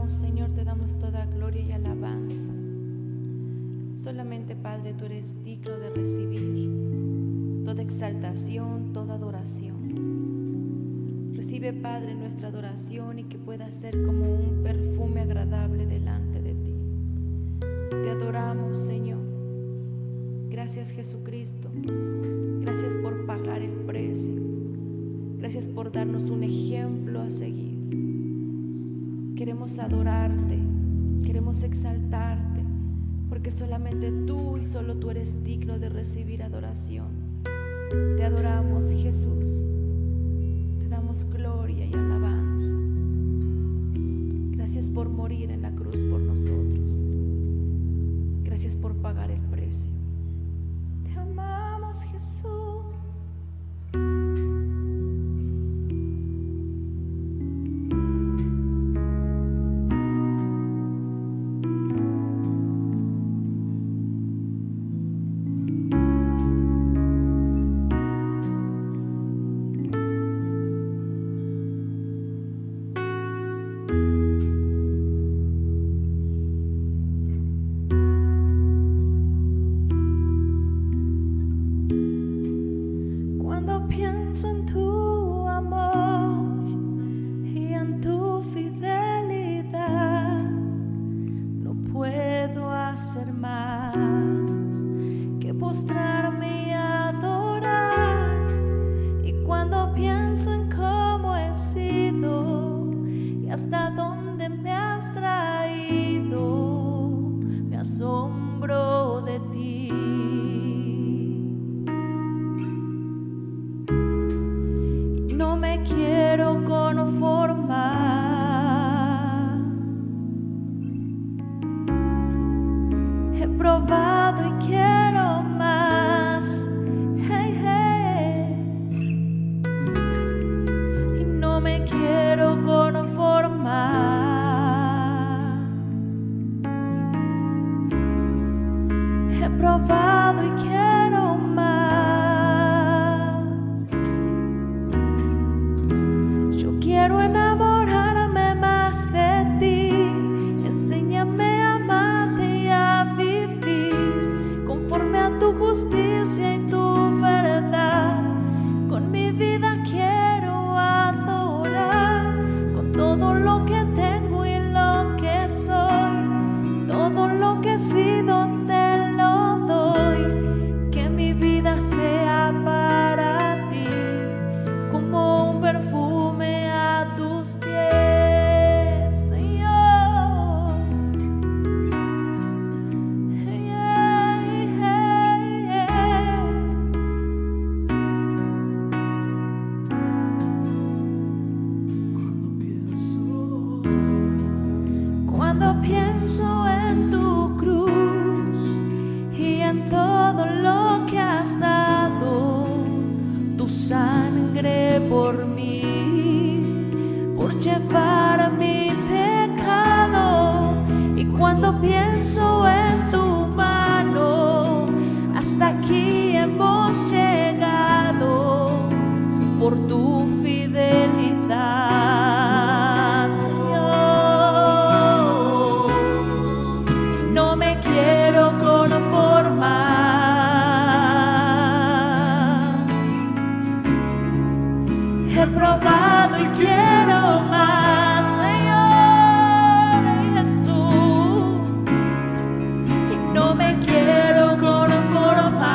adoramos, Señor, te damos toda gloria y alabanza. Solamente, Padre, tú eres digno de recibir toda exaltación, toda adoración. Recibe, Padre, nuestra adoración y que pueda ser como un perfume agradable delante de ti. Te adoramos, Señor. Gracias, Jesucristo. Gracias por pagar el precio. Gracias por darnos un ejemplo a seguir. Queremos adorarte, queremos exaltarte, porque solamente tú y solo tú eres digno de recibir adoración. Te adoramos, Jesús. Te damos gloria y alabanza. Gracias por morir en la cruz por nosotros. Gracias por pagar el precio. Te amamos, Jesús. Pienso en tu amor y en tu fidelidad, no puedo hacer más que postrarme y adorar. Y cuando pienso en cómo he sido y hasta dónde me has traído, me asombro de ti. No me quiero conformar. He probado y quiero más. Hey, hey. Y no me quiero conformar. He probado y quiero más. Quiero enamorarme más de ti. Enséñame a amarte y a vivir conforme a tu justicia y tu verdad. Con mi vida quiero adorar, con todo lo que tengo y lo que soy, todo lo que he sido te lo doy. Que mi vida sea para ti como un perfume a tus pies, Señor. Yeah, yeah, yeah. Cuando pienso en tu cruz y en todo lo que has dado, tu sangre por mí, por llevar mi pecado. Y cuando pienso en tu mano, hasta aquí hemos llegado por tu fidelidad, Señor. No me quiero conformar. He probado y quiero más, Señor Jesús. Y no me quiero conformar.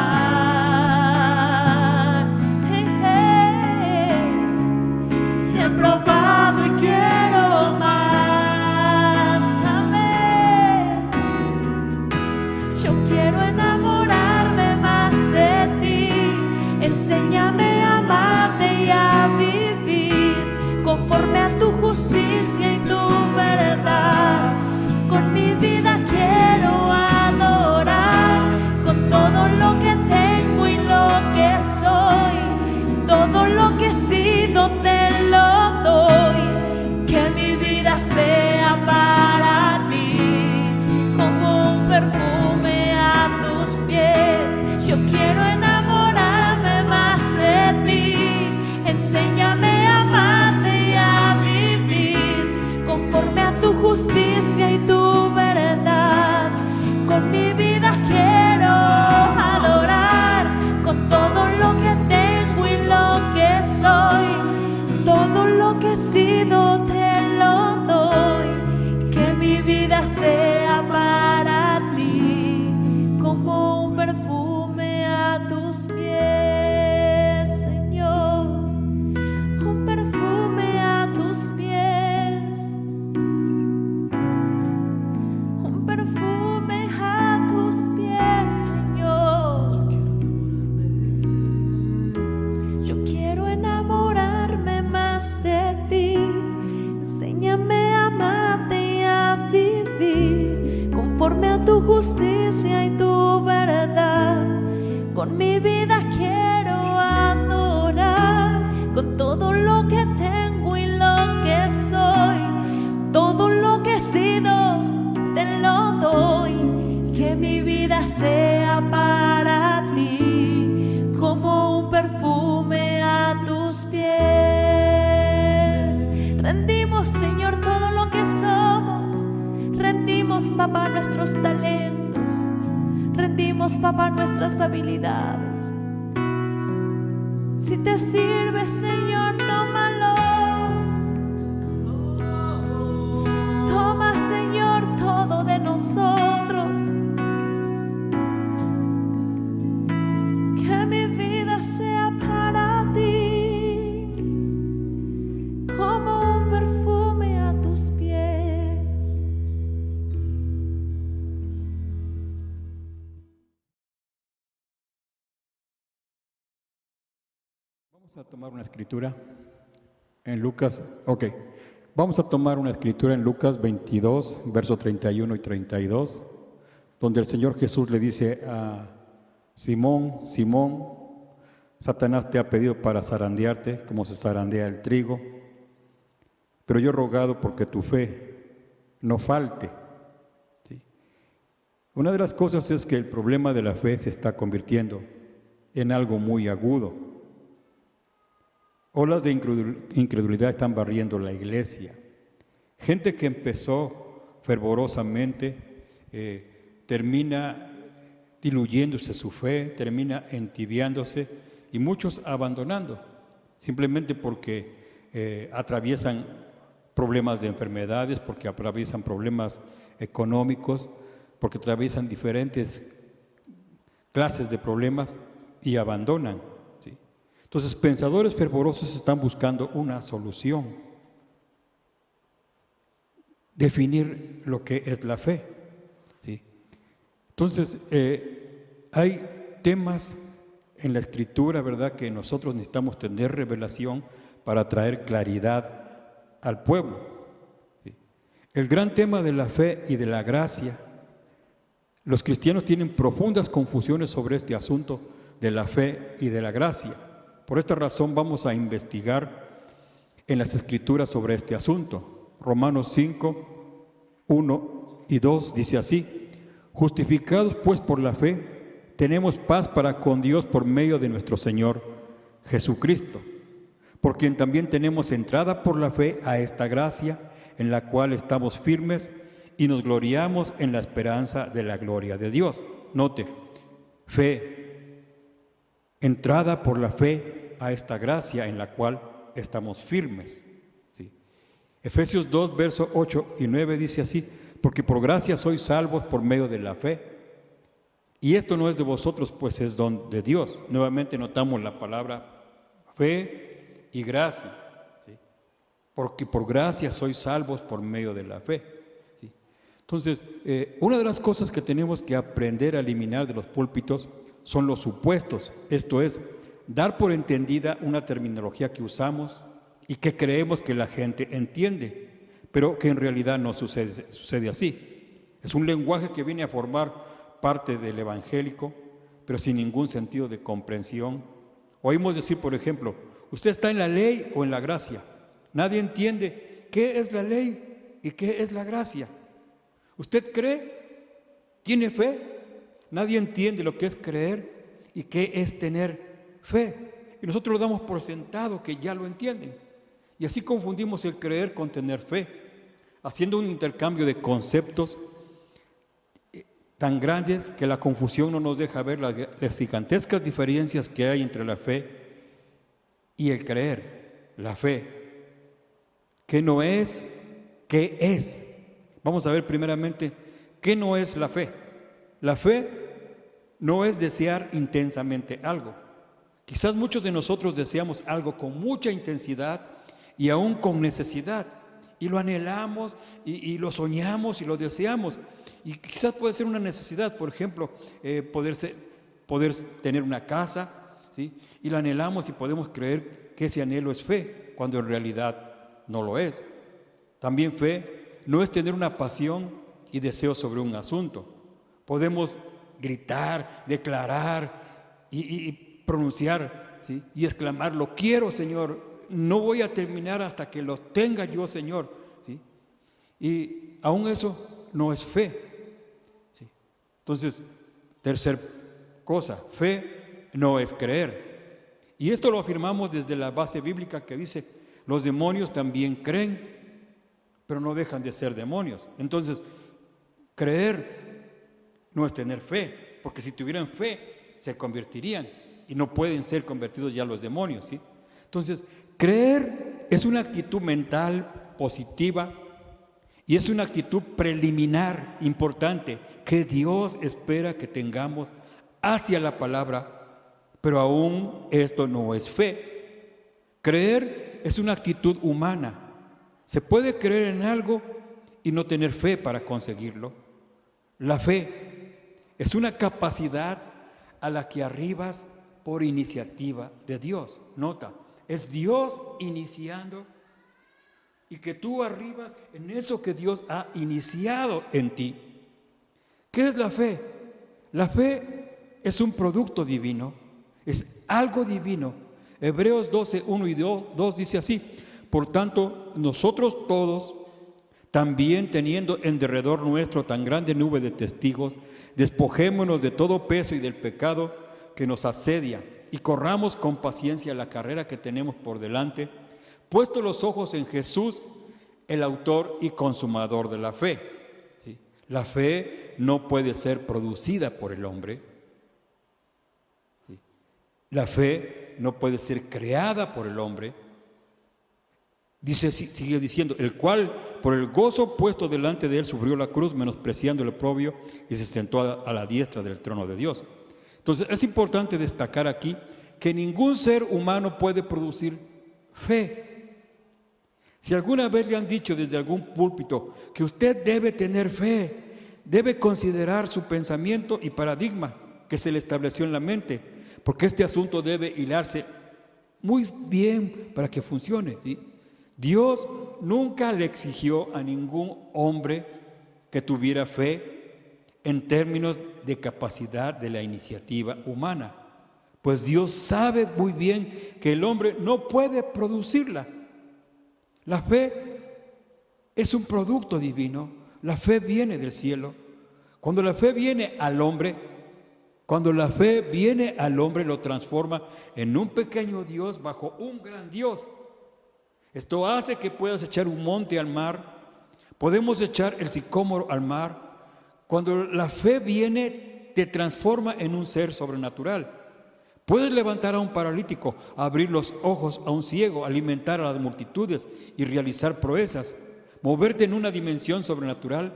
Hey, hey. He probado y quiero más. Amén. Yo quiero enamorarme más de ti. Enséñame a amarte y a vivir conforme a tu justicia y tu verdad. Con mi vida quiero adorar, con todo lo que tengo y lo que soy, todo lo que he sido te lo doy. todo lo que he sido te lo doy. Que mi vida sea para ti como un perfume a tus pies, Señor. Un perfume a tus pies. Un perfume a tus pies, Señor. Yo quiero enamorarme más de ti. Enséñame a amarte y a vivir conforme a tu justicia y tu verdad. Con mi vida quiero adorar, con todo lo que tengo y lo que soy. Todo lo que he sido te lo doy. Que mi vida sea para ti como un perfume a tus pies. Rendimos, Señor, todo lo que somos. Rendimos, papá, nuestros talentos. Rendimos, papá, nuestras habilidades. Si te sirve, Señor, tómalo. Toma, Señor, todo de nosotros. Que mi vida sea para ti como un perfume a tus pies. Vamos a tomar una escritura en Lucas, Vamos a tomar una escritura en Lucas 22, versos 31 y 32, donde el Señor Jesús le dice a Simón, Simón, Satanás te ha pedido para zarandearte como se zarandea el trigo, pero yo he rogado porque tu fe no falte. ¿Sí? Una de las cosas es que el problema de la fe se está convirtiendo en algo muy agudo. Olas de incredulidad están barriendo la iglesia. Gente que empezó fervorosamente termina diluyéndose su fe, termina entibiándose y muchos abandonando, simplemente porque atraviesan problemas de enfermedades, porque atraviesan problemas económicos, porque atraviesan diferentes clases de problemas y abandonan. ¿Sí? Entonces, pensadores fervorosos están buscando una solución. Definir lo que es la fe. ¿Sí? Entonces, hay temas en la Escritura, ¿verdad?, que nosotros necesitamos tener revelación para traer claridad al pueblo. ¿Sí? El gran tema de la fe y de la gracia, los cristianos tienen profundas confusiones sobre este asunto de la fe y de la gracia. Por esta razón vamos a investigar en las Escrituras sobre este asunto. Romanos 5, 1 y 2 dice así: justificados pues por la fe, tenemos paz para con Dios por medio de nuestro Señor Jesucristo, por quien también tenemos entrada por la fe a esta gracia, en la cual estamos firmes y nos gloriamos en la esperanza de la gloria de Dios. Note, fe, entrada por la fe a esta gracia en la cual estamos firmes. ¿Sí? Efesios 2, versos 8 y 9 dice así: porque por gracia sois salvos por medio de la fe. Y esto no es de vosotros, pues es don de Dios. Nuevamente notamos la palabra fe y gracia. ¿Sí? Porque por gracia sois salvos por medio de la fe. ¿Sí? Entonces, una de las cosas que tenemos que aprender a eliminar de los púlpitos son los supuestos. Esto es, dar por entendida una terminología que usamos y que creemos que la gente entiende, pero que en realidad no sucede así. Es un lenguaje que viene a formar parte del evangélico, pero sin ningún sentido de comprensión. Oímos decir, por ejemplo, ¿usted está en la ley o en la gracia? Nadie entiende qué es la ley y qué es la gracia. ¿Usted cree? ¿Tiene fe? Nadie entiende lo que es creer y qué es tener fe. Y nosotros lo damos por sentado que ya lo entienden. Y así confundimos el creer con tener fe, haciendo un intercambio de conceptos tan grandes que la confusión no nos deja ver las gigantescas diferencias que hay entre la fe y el creer. La fe ¿Qué no es? ¿Qué es? Vamos a ver primeramente, ¿qué no es la fe? La fe no es desear intensamente algo. Quizás muchos de nosotros deseamos algo con mucha intensidad y aún con necesidad, y lo anhelamos y lo soñamos y lo deseamos. Y quizás puede ser una necesidad, por ejemplo, poder tener una casa, ¿sí? Y la anhelamos y podemos creer que ese anhelo es fe, cuando en realidad no lo es. También fe no es tener una pasión y deseo sobre un asunto. Podemos gritar, declarar y pronunciar, ¿sí? Y exclamar: lo quiero, Señor, no voy a terminar hasta que lo tenga yo, Señor, ¿sí? Y aún eso no es fe, ¿sí? Entonces, tercer cosa, fe no es creer. Y esto lo afirmamos desde la base bíblica que dice: los demonios también creen, pero no dejan de ser demonios. Entonces, creer no es tener fe, porque si tuvieran fe se convertirían, y no pueden ser convertidos ya los demonios, ¿sí? Entonces, creer es una actitud mental positiva y es una actitud preliminar importante que Dios espera que tengamos hacia la palabra, pero aún esto no es fe. Creer es una actitud humana. Se puede creer en algo y no tener fe para conseguirlo. La fe es una capacidad a la que arribas por iniciativa de Dios. Nota, es Dios iniciando y que tú arribas en eso que Dios ha iniciado en ti. ¿Qué es la fe? La fe es un producto divino, es algo divino. Hebreos 12, 1 y 2 dice así: por tanto, nosotros todos, también teniendo en derredor nuestro tan grande nube de testigos, despojémonos de todo peso y del pecado que nos asedia, y corramos con paciencia la carrera que tenemos por delante, puesto los ojos en Jesús, el autor y consumador de la fe. ¿Sí? La fe no puede ser producida por el hombre. ¿Sí? La fe no puede ser creada por el hombre. Sigue diciendo: el cual por el gozo puesto delante de él sufrió la cruz, menospreciando el oprobio, y se sentó a la diestra del trono de Dios. Entonces es importante destacar aquí que ningún ser humano puede producir fe. Si alguna vez le han dicho desde algún púlpito que usted debe tener fe, debe considerar su pensamiento y paradigma que se le estableció en la mente, porque este asunto debe hilarse muy bien para que funcione, ¿sí? Dios nunca le exigió a ningún hombre que tuviera fe en términos de capacidad de la iniciativa humana, pues Dios sabe muy bien que el hombre no puede producirla. La fe es un producto divino, la fe viene del cielo. Cuando la fe viene al hombre, lo transforma en un pequeño Dios bajo un gran Dios. Esto hace que puedas echar un monte al mar, podemos echar el sicómoro al mar. Cuando la fe viene, te transforma en un ser sobrenatural. Puedes levantar a un paralítico, abrir los ojos a un ciego, alimentar a las multitudes y realizar proezas. Moverte en una dimensión sobrenatural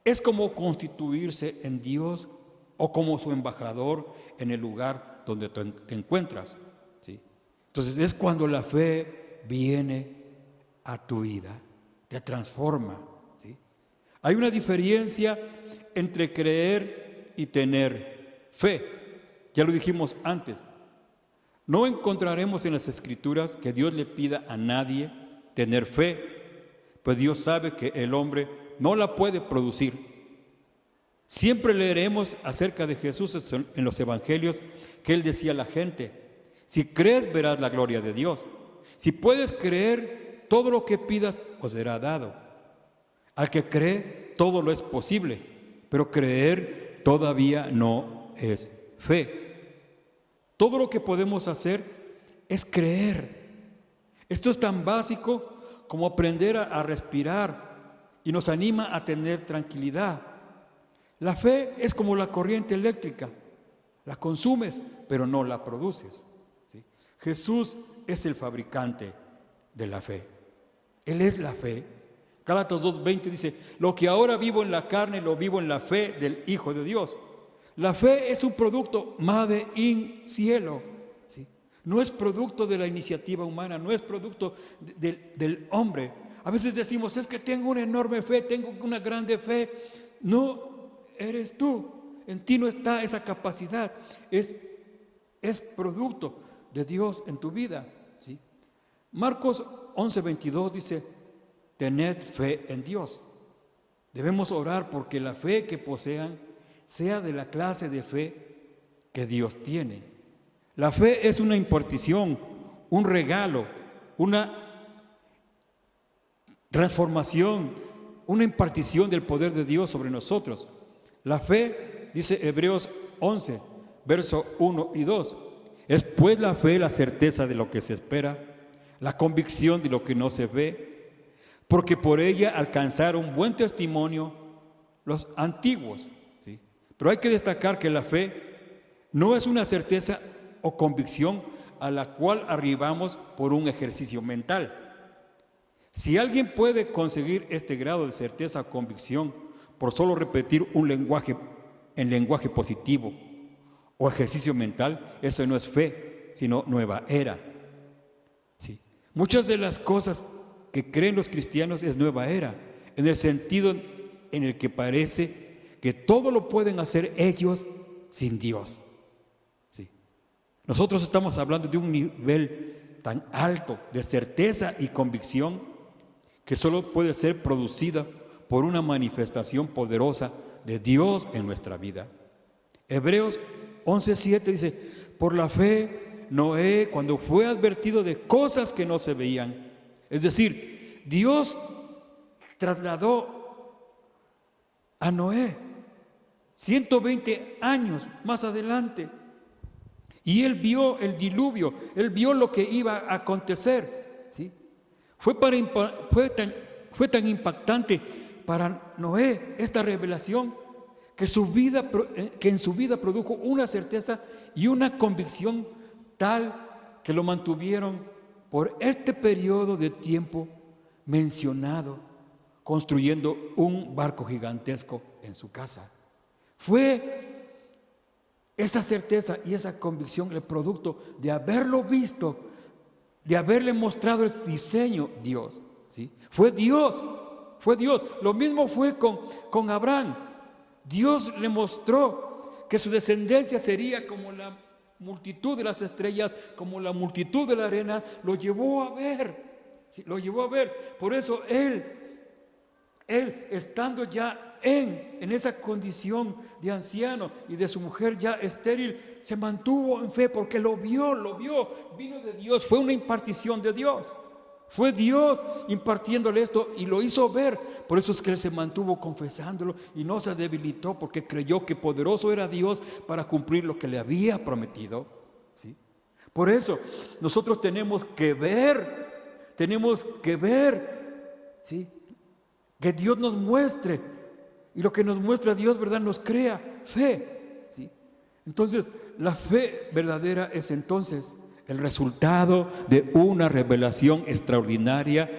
es como constituirse en Dios o como su embajador en el lugar donde te encuentras, ¿sí? Entonces es cuando la fe viene a tu vida, te transforma, ¿sí? Hay una diferencia entre creer y tener fe. Ya lo dijimos antes. No encontraremos en las Escrituras que Dios le pida a nadie tener fe, pues Dios sabe que el hombre no la puede producir. Siempre leeremos acerca de Jesús en los evangelios que Él decía a la gente: si crees, verás la gloria de Dios. Si puedes creer, todo lo que pidas os será dado. Al que cree, todo lo es posible, pero creer todavía no es fe. Todo lo que podemos hacer es creer. Esto es tan básico como aprender a respirar y nos anima a tener tranquilidad. La fe es como la corriente eléctrica. La consumes, pero no la produces, ¿sí? Jesús es el fabricante de la fe. Él es la fe. Gálatas 2:20 dice, lo que ahora vivo en la carne, lo vivo en la fe del Hijo de Dios. La fe es un producto made in cielo, ¿sí? No es producto de la iniciativa humana, no es producto del hombre. A veces decimos, es que tengo una enorme fe, tengo una grande fe. No, eres tú. En ti no está esa capacidad. Es producto de Dios en tu vida, ¿sí? Marcos 11:22 dice, tened fe en Dios. Debemos orar porque la fe que posean sea de la clase de fe que Dios tiene. La fe es una impartición, un regalo, una transformación, una impartición del poder de Dios sobre nosotros. La fe, dice Hebreos 11, verso 1 y 2, es pues la fe la certeza de lo que se espera, la convicción de lo que no se ve, porque por ella alcanzaron buen testimonio los antiguos, ¿sí? Pero hay que destacar que la fe no es una certeza o convicción a la cual arribamos por un ejercicio mental. Si alguien puede conseguir este grado de certeza o convicción por solo repetir un lenguaje en lenguaje positivo o ejercicio mental, eso no es fe, sino nueva era. Sí. Muchas de las cosas que creen los cristianos es nueva era, en el sentido en el que parece que todo lo pueden hacer ellos sin Dios. Sí. Nosotros estamos hablando de un nivel tan alto de certeza y convicción que solo puede ser producida por una manifestación poderosa de Dios en nuestra vida. Hebreos 11:7 dice, por la fe Noé, cuando fue advertido de cosas que no se veían, es decir, Dios trasladó a Noé 120 años más adelante y él vio el diluvio, él vio lo que iba a acontecer, ¿sí? Fue tan impactante para Noé esta revelación que en su vida produjo una certeza y una convicción tal que lo mantuvieron por este periodo de tiempo mencionado, construyendo un barco gigantesco en su casa. Fue esa certeza y esa convicción el producto de haberlo visto, de haberle mostrado el diseño Dios, ¿sí? Fue Dios. Lo mismo fue con Abraham. Dios le mostró que su descendencia sería como la multitud de las estrellas, como la multitud de la arena. Lo llevó a ver, ¿sí? Lo llevó a ver. Por eso él estando ya en esa condición de anciano y de su mujer ya estéril, se mantuvo en fe porque lo vio, vino de Dios, fue una impartición de Dios. Fue Dios impartiéndole esto y lo hizo ver. Por eso es que él se mantuvo confesándolo y no se debilitó, porque creyó que poderoso era Dios para cumplir lo que le había prometido, ¿sí? Por eso nosotros tenemos que ver, ¿sí? Que Dios nos muestre, y lo que nos muestra Dios, ¿verdad?, nos crea fe, ¿sí? Entonces la fe verdadera es entonces el resultado de una revelación extraordinaria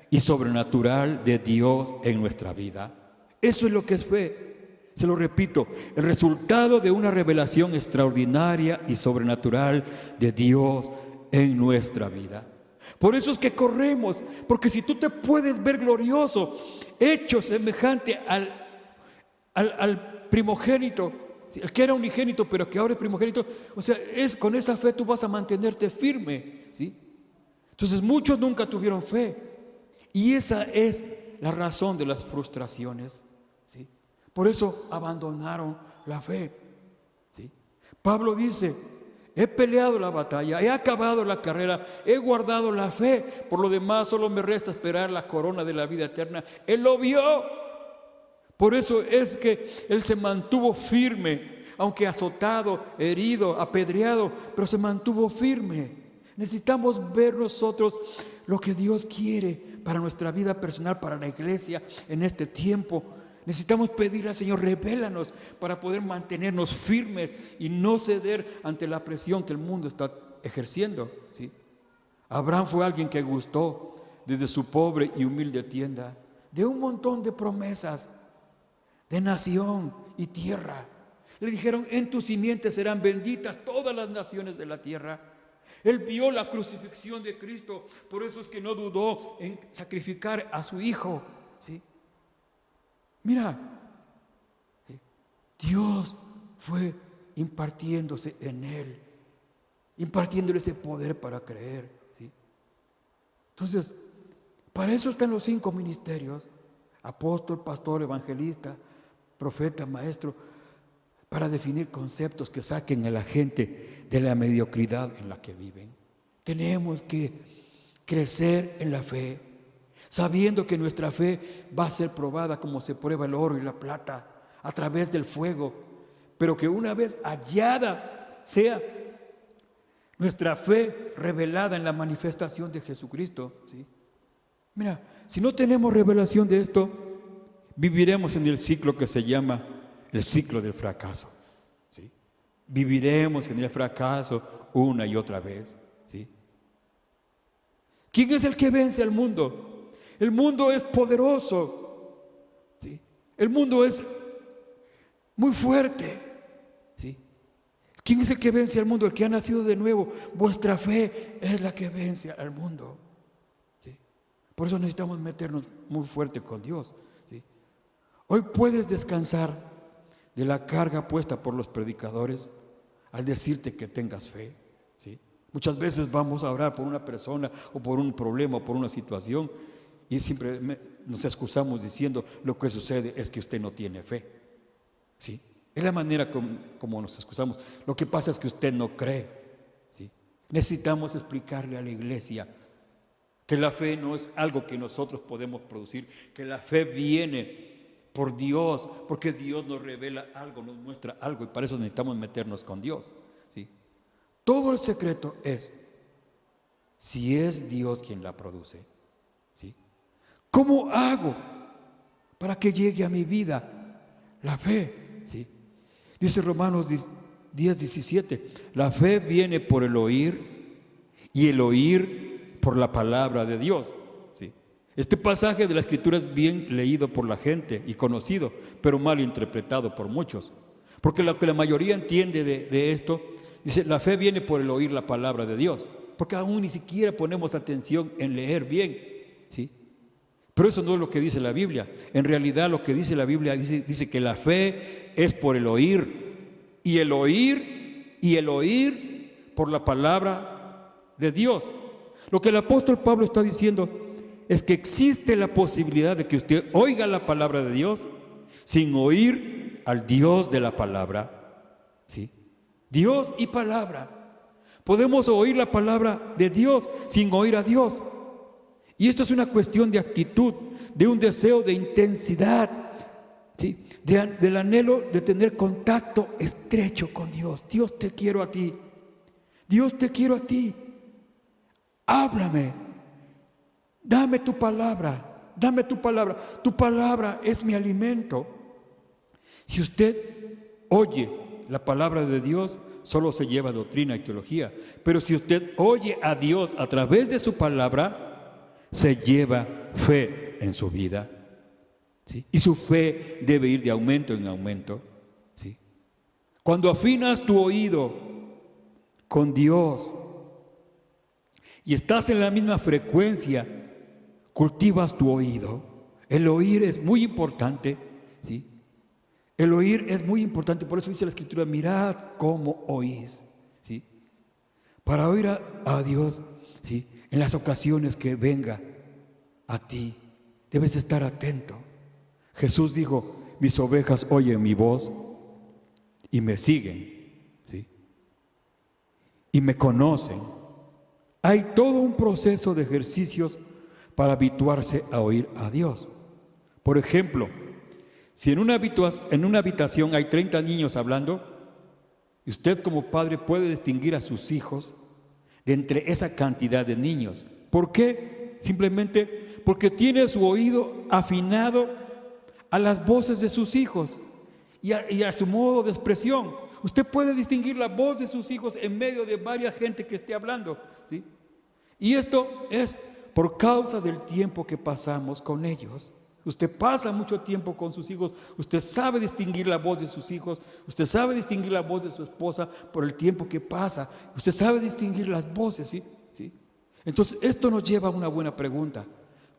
y sobrenatural de Dios en nuestra vida. Eso es lo que es fe. Se lo repito, el resultado de una revelación extraordinaria y sobrenatural de Dios en nuestra vida. Por eso es que corremos, porque si tú te puedes ver glorioso, hecho semejante al primogénito, el que era unigénito pero que ahora es primogénito, o sea, con esa fe tú vas a mantenerte firme, ¿sí? Entonces muchos nunca tuvieron fe y esa es la razón de las frustraciones, ¿sí? Por eso abandonaron la fe, ¿sí? Pablo dice, he peleado la batalla, he acabado la carrera, he guardado la fe, por lo demás solo me resta esperar la corona de la vida eterna. Él lo vio. Por eso es que él se mantuvo firme, aunque azotado, herido, apedreado, pero se mantuvo firme. Necesitamos ver nosotros lo que Dios quiere para nuestra vida personal, para la iglesia en este tiempo. Necesitamos pedirle al Señor, revélanos para poder mantenernos firmes y no ceder ante la presión que el mundo está ejerciendo, ¿sí? Abraham fue alguien que gustó desde su pobre y humilde tienda, de un montón de promesas, de nación y tierra. Le dijeron: en tu simiente serán benditas todas las naciones de la tierra. Él vio la crucifixión de Cristo, por eso es que no dudó en sacrificar a su hijo, ¿sí? Mira, ¿sí? Dios fue impartiéndose en él, impartiéndole ese poder para creer, ¿sí? Entonces, para eso están los 5 ministerios: apóstol, pastor, evangelista, profeta, maestro, para definir conceptos que saquen a la gente de la mediocridad en la que viven. Tenemos que crecer en la fe, sabiendo que nuestra fe va a ser probada como se prueba el oro y la plata, a través del fuego, pero que una vez hallada sea nuestra fe revelada en la manifestación de Jesucristo, ¿sí? Mira, si no tenemos revelación de esto, viviremos en el ciclo que se llama el ciclo del fracaso, ¿sí? Viviremos en el fracaso una y otra vez, ¿sí? ¿Quién es el que vence al mundo? El mundo es poderoso, ¿sí? El mundo es muy fuerte, ¿sí? ¿Quién es el que vence al mundo? El que ha nacido de nuevo. Vuestra fe es la que vence al mundo, ¿sí? Por eso necesitamos meternos muy fuerte con Dios, ¿sí? Hoy puedes descansar de la carga puesta por los predicadores al decirte que tengas fe, ¿sí? Muchas veces vamos a orar por una persona o por un problema o por una situación y siempre nos excusamos diciendo: lo que sucede es que usted no tiene fe, ¿sí? Es la manera como nos excusamos. Lo que pasa es que usted no cree, ¿sí? Necesitamos explicarle a la iglesia que la fe no es algo que nosotros podemos producir, que la fe viene por Dios, porque Dios nos revela algo, nos muestra algo, y para eso necesitamos meternos con Dios, ¿sí? Todo el secreto es si es Dios quien la produce, ¿sí? ¿Cómo hago para que llegue a mi vida la fe? ¿Sí? Dice Romanos 10:17, la fe viene por el oír y el oír por la palabra de Dios. Este pasaje de la Escritura es bien leído por la gente y conocido, pero mal interpretado por muchos. Porque lo que la mayoría entiende de esto, dice: la fe viene por el oír la palabra de Dios. Porque aún ni siquiera ponemos atención en leer bien, ¿sí? Pero eso no es lo que dice la Biblia. En realidad lo que dice la Biblia dice que la fe es por el oír, y el oír por la palabra de Dios. Lo que el apóstol Pablo está diciendo es que existe la posibilidad de que usted oiga la palabra de Dios sin oír al Dios de la palabra, ¿sí? Dios y palabra. Podemos oír la palabra de Dios sin oír a Dios. Y esto es una cuestión de actitud, de un deseo de intensidad, ¿sí? Del anhelo de tener contacto estrecho con Dios. Dios, te quiero a ti. Dios, te quiero a ti. Háblame. Dame tu palabra, dame tu palabra. Tu palabra es mi alimento. Si usted oye la palabra de Dios, solo se lleva doctrina y teología. Pero si usted oye a Dios a través de su palabra, se lleva fe en su vida, ¿sí? Y su fe debe ir de aumento en aumento, ¿sí? Cuando afinas tu oído con Dios y estás en la misma frecuencia, cultivas tu oído. El oír es muy importante, ¿sí? El oír es muy importante. Por eso dice la Escritura: mirad cómo oís, ¿sí? Para oír a Dios, ¿sí? En las ocasiones que venga a ti, debes estar atento. Jesús dijo: mis ovejas oyen mi voz y me siguen, ¿sí? Y me conocen. Hay todo un proceso de ejercicios para habituarse a oír a Dios. Por ejemplo, si en una habitación hay 30 niños hablando, usted como padre puede distinguir a sus hijos de entre esa cantidad de niños. ¿Por qué? Simplemente porque tiene su oído afinado a las voces de sus hijos y a su modo de expresión. Usted puede distinguir la voz de sus hijos en medio de varias gente que esté hablando, ¿sí? Y esto es por causa del tiempo que pasamos con ellos. Usted pasa mucho tiempo con sus hijos, usted sabe distinguir la voz de sus hijos, usted sabe distinguir la voz de su esposa por el tiempo que pasa, usted sabe distinguir las voces, ¿sí? ¿Sí? Entonces, esto nos lleva a una buena pregunta.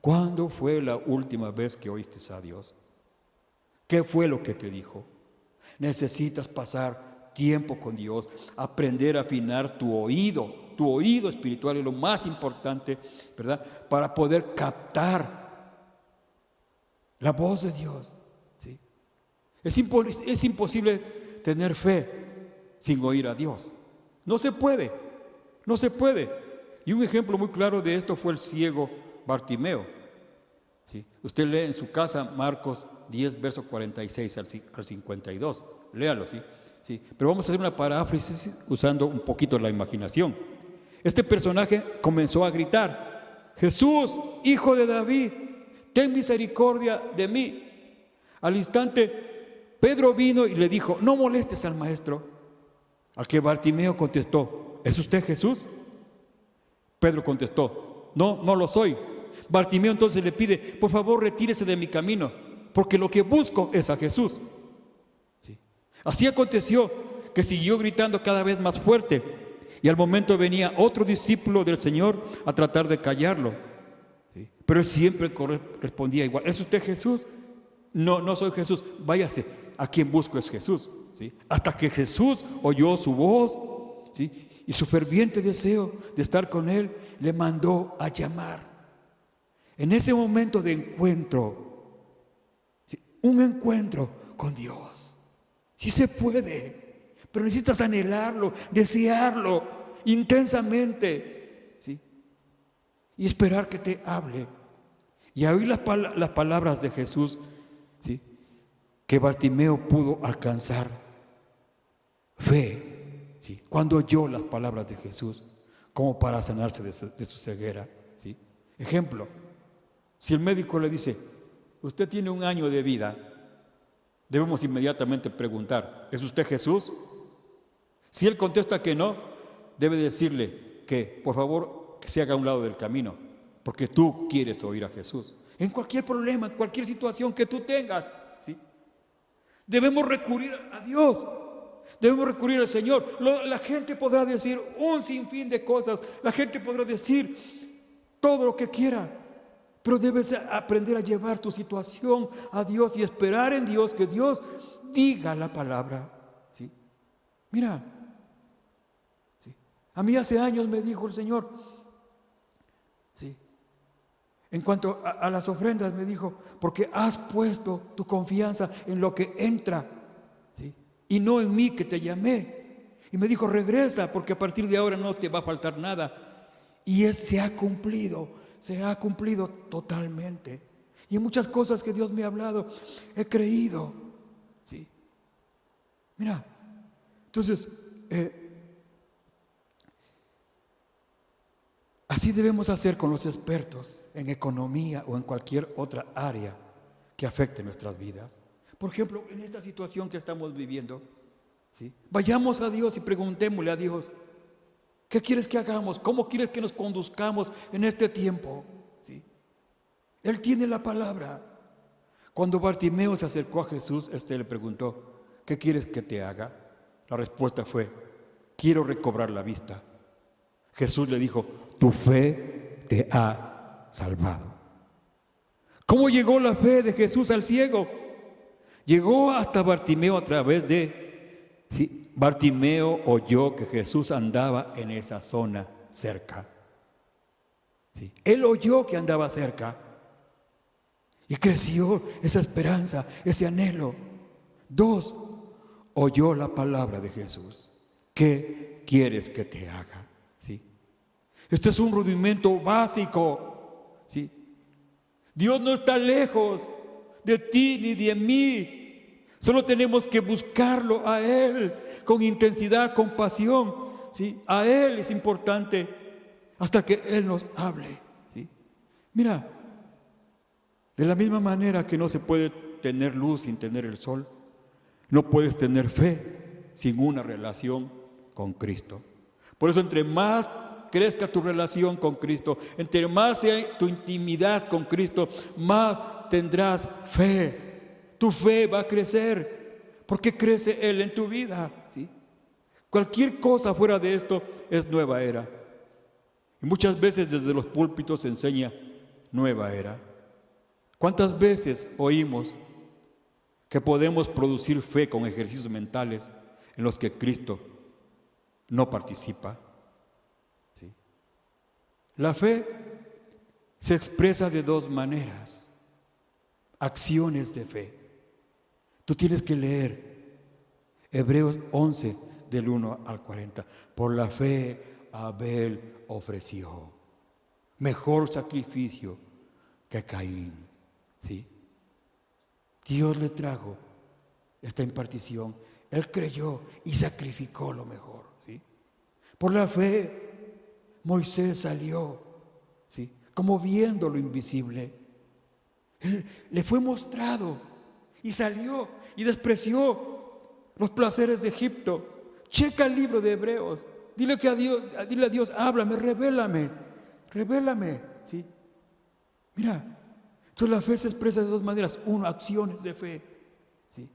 ¿Cuándo fue la última vez que oíste a Dios? ¿Qué fue lo que te dijo? Necesitas pasar tiempo con Dios, aprender a afinar tu oído espiritual es lo más importante, ¿verdad? Para poder captar la voz de Dios, ¿sí? Es imposible tener fe sin oír a Dios. No se puede, no se puede. Y un ejemplo muy claro de esto fue el ciego Bartimeo, ¿sí? Usted lee en su casa Marcos 10, verso 46 al 52. Léalo, ¿sí? ¿Sí? Pero vamos a hacer una paráfrasis usando un poquito la imaginación. Este personaje comenzó a gritar: Jesús, hijo de David, ten misericordia de mí. Al instante, Pedro vino y le dijo: no molestes al maestro. Al que Bartimeo contestó: ¿es usted Jesús? Pedro contestó: no, no lo soy. Bartimeo entonces le pide: por favor, retírese de mi camino, porque lo que busco es a Jesús. ¿Sí? Así aconteció que siguió gritando cada vez más fuerte, y al momento venía otro discípulo del Señor a tratar de callarlo. ¿Sí? Pero él siempre respondía igual: ¿es usted Jesús? No, no soy Jesús. Váyase, a quien busco es Jesús. ¿Sí? Hasta que Jesús oyó su voz, ¿sí? Y su ferviente deseo de estar con él le mandó a llamar. En ese momento de encuentro, ¿sí? Un encuentro con Dios, sí se puede, pero necesitas anhelarlo, desearlo intensamente, ¿sí? Y esperar que te hable. Y a oír las palabras de Jesús, ¿sí? Que Bartimeo pudo alcanzar fe, ¿sí? Cuando oyó las palabras de Jesús, como para sanarse de su ceguera, ¿sí? Ejemplo, si el médico le dice: usted tiene 1 año de vida, debemos inmediatamente preguntar: ¿es usted Jesús? Si él contesta que no, debe decirle que por favor que se haga a un lado del camino, porque tú quieres oír a Jesús. En cualquier problema, en cualquier situación que tú tengas, ¿sí? Debemos recurrir a Dios, debemos recurrir al Señor. La gente podrá decir un sinfín de cosas, la gente podrá decir todo lo que quiera, pero debes aprender a llevar tu situación a Dios y esperar en Dios que Dios diga la palabra, ¿sí? Mira, ¿sí? A mí hace años me dijo el Señor, ¿sí? En cuanto a las ofrendas me dijo: porque has puesto tu confianza en lo que entra, ¿sí? Y no en mí, que te llamé. Y me dijo: regresa, porque a partir de ahora no te va a faltar nada. Y se ha cumplido totalmente. Y en muchas cosas que Dios me ha hablado, he creído, ¿sí? Mira, entonces, así debemos hacer con los expertos en economía o en cualquier otra área que afecte nuestras vidas. Por ejemplo, en esta situación que estamos viviendo, ¿sí? Vayamos a Dios y preguntémosle a Dios: ¿qué quieres que hagamos? ¿Cómo quieres que nos conduzcamos en este tiempo? ¿Sí? Él tiene la palabra. Cuando Bartimeo se acercó a Jesús, le preguntó: ¿qué quieres que te haga? La respuesta fue: quiero recobrar la vista. Jesús le dijo: tu fe te ha salvado. ¿Cómo llegó la fe de Jesús al ciego? Llegó hasta Bartimeo a través de... ¿sí? Bartimeo oyó que Jesús andaba en esa zona cerca. ¿Sí? Él oyó que andaba cerca y creció esa esperanza, ese anhelo. 2, oyó la palabra de Jesús: ¿qué quieres que te haga? ¿Sí? Este es un rudimento básico, ¿sí? Dios no está lejos de ti ni de mí. Solo tenemos que buscarlo a Él con intensidad, con pasión, ¿sí? A Él es importante hasta que Él nos hable, ¿sí? Mira, de la misma manera que no se puede tener luz sin tener el sol, no puedes tener fe sin una relación con Cristo. Por eso, entre más crezca tu relación con Cristo, entre más sea tu intimidad con Cristo, más tendrás fe. Tu fe va a crecer, porque crece Él en tu vida, ¿sí? Cualquier cosa fuera de esto es nueva era. Y muchas veces desde los púlpitos se enseña nueva era. ¿Cuántas veces oímos que podemos producir fe con ejercicios mentales en los que Cristo no participa? ¿Sí? La fe se expresa de dos maneras: acciones de fe. Tú tienes que leer Hebreos 11 del 1 al 40. Por la fe Abel ofreció mejor sacrificio que Caín. ¿Sí? Dios le trajo esta impartición. Él creyó y sacrificó lo mejor, ¿sí? Por la fe Moisés salió, ¿sí?, como viendo lo invisible. Él le fue mostrado y salió y despreció los placeres de Egipto. Checa el libro de Hebreos. Dile a Dios, háblame, revélame, ¿sí? Mira, entonces la fe se expresa de dos maneras. Uno, acciones de fe, ¿sí?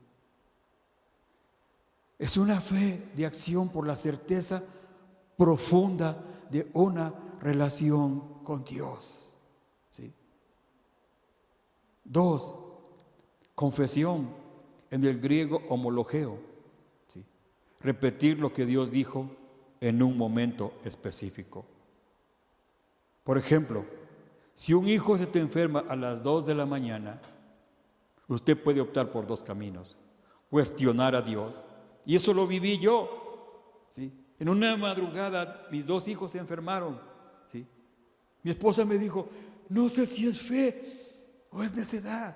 Es una fe de acción por la certeza profunda de una relación con Dios, ¿sí? Dos, confesión, en el griego homologeo, ¿sí? Repetir lo que Dios dijo en un momento específico. Por ejemplo, si un hijo se te enferma a las 2 de la mañana, usted puede optar por dos caminos: cuestionar a Dios, y eso lo viví yo, ¿sí? En una madrugada mis dos hijos se enfermaron, ¿sí? Mi esposa me dijo, no sé si es fe o es necedad,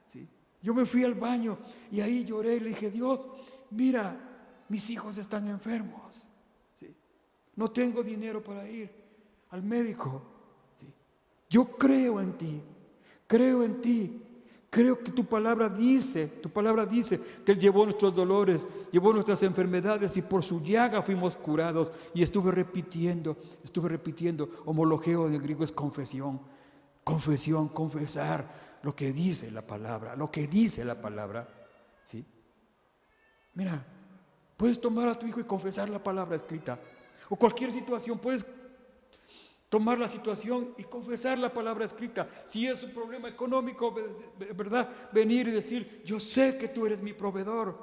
¿sí? Yo me fui al baño y ahí lloré y le dije, Dios, mira, mis hijos están enfermos, ¿sí? No tengo dinero para ir al médico, ¿sí? Yo creo en ti, creo que tu palabra dice que Él llevó nuestros dolores, llevó nuestras enfermedades y por su llaga fuimos curados. Y estuve repitiendo, homologeo en el griego es confesión, confesar lo que dice la palabra, ¿sí? Mira, puedes tomar a tu hijo y confesar la palabra escrita, o cualquier situación, puedes tomar la situación y confesar la palabra escrita. Si es un problema económico, ¿verdad?, venir y decir, yo sé que tú eres mi proveedor,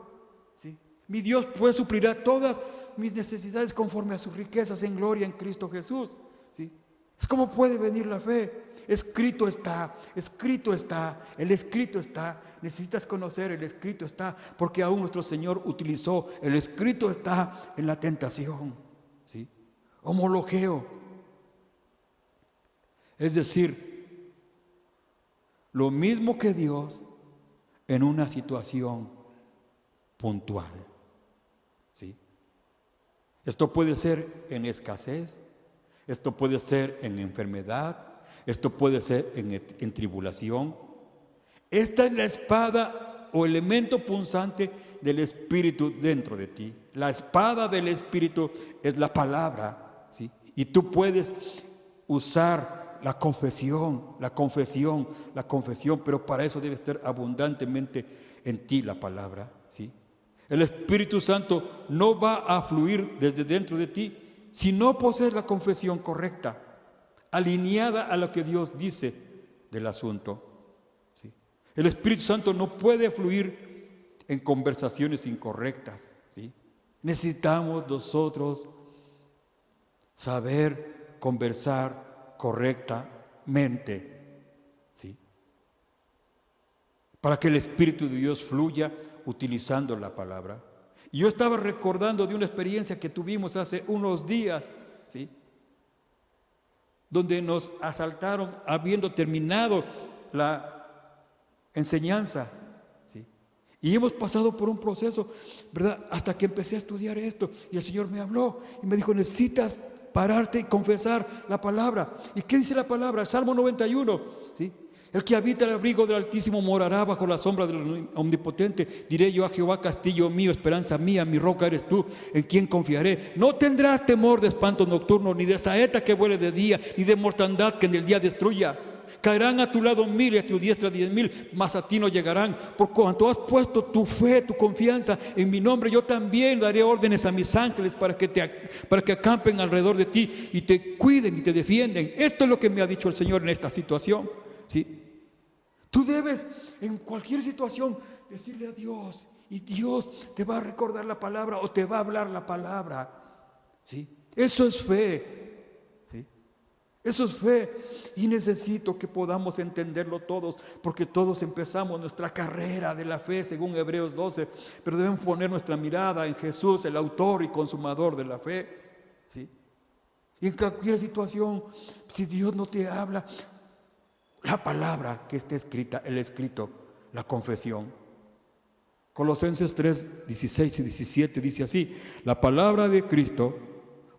¿sí? Mi Dios pues suplirá todas mis necesidades conforme a sus riquezas en gloria en Cristo Jesús, ¿sí? Es como puede venir la fe. Escrito está, el escrito está. Necesitas conocer, el escrito está, porque aún nuestro Señor utilizó el escrito está en la tentación, ¿sí? Homologeo, es decir, lo mismo que Dios en una situación puntual, ¿sí? Esto puede ser en escasez, esto puede ser en enfermedad, esto puede ser en tribulación. Esta es la espada o elemento punzante del Espíritu dentro de ti. La espada del Espíritu es la palabra, ¿sí? Y tú puedes usar la confesión, pero para eso debe estar abundantemente en ti la palabra, ¿sí? El Espíritu Santo no va a fluir desde dentro de ti si no posees la confesión correcta, alineada a lo que Dios dice del asunto, ¿sí? El Espíritu Santo no puede fluir en conversaciones incorrectas, ¿sí? Necesitamos nosotros saber conversar correctamente, ¿sí?, para que el Espíritu de Dios fluya utilizando la palabra. Y yo estaba recordando de una experiencia que tuvimos hace unos días, ¿sí?, donde nos asaltaron habiendo terminado la enseñanza, ¿sí? Y hemos pasado por un proceso, ¿verdad?, hasta que empecé a estudiar esto y el Señor me habló y me dijo, necesitas pararte y confesar la palabra. ¿Y qué dice la palabra? El Salmo 91, ¿sí? El que habita el abrigo del Altísimo morará bajo la sombra del Omnipotente. Diré yo a Jehová, castillo mío, esperanza mía, mi roca eres tú, en quien confiaré. No tendrás temor de espanto nocturno, ni de saeta que vuele de día, ni de mortandad que en el día destruya. Caerán a tu lado 1000 y a tu diestra 10.000, mas a ti no llegarán. Por cuanto has puesto tu fe, tu confianza en mi nombre, yo también daré órdenes a mis ángeles para que acampen alrededor de ti y te cuiden y te defienden. Esto es lo que me ha dicho el Señor en esta situación, ¿sí? Tú debes en cualquier situación decirle a Dios, y Dios te va a recordar la palabra o te va a hablar la palabra, ¿sí? Eso es fe, ¿sí? Eso es fe, y necesito que podamos entenderlo todos, porque todos empezamos nuestra carrera de la fe según Hebreos 12, pero debemos poner nuestra mirada en Jesús, el autor y consumador de la fe, ¿sí? Y en cualquier situación, si Dios no te habla, la palabra que está escrita, el escrito, la confesión. Colosenses 3, 16 y 17 dice así: la palabra de Cristo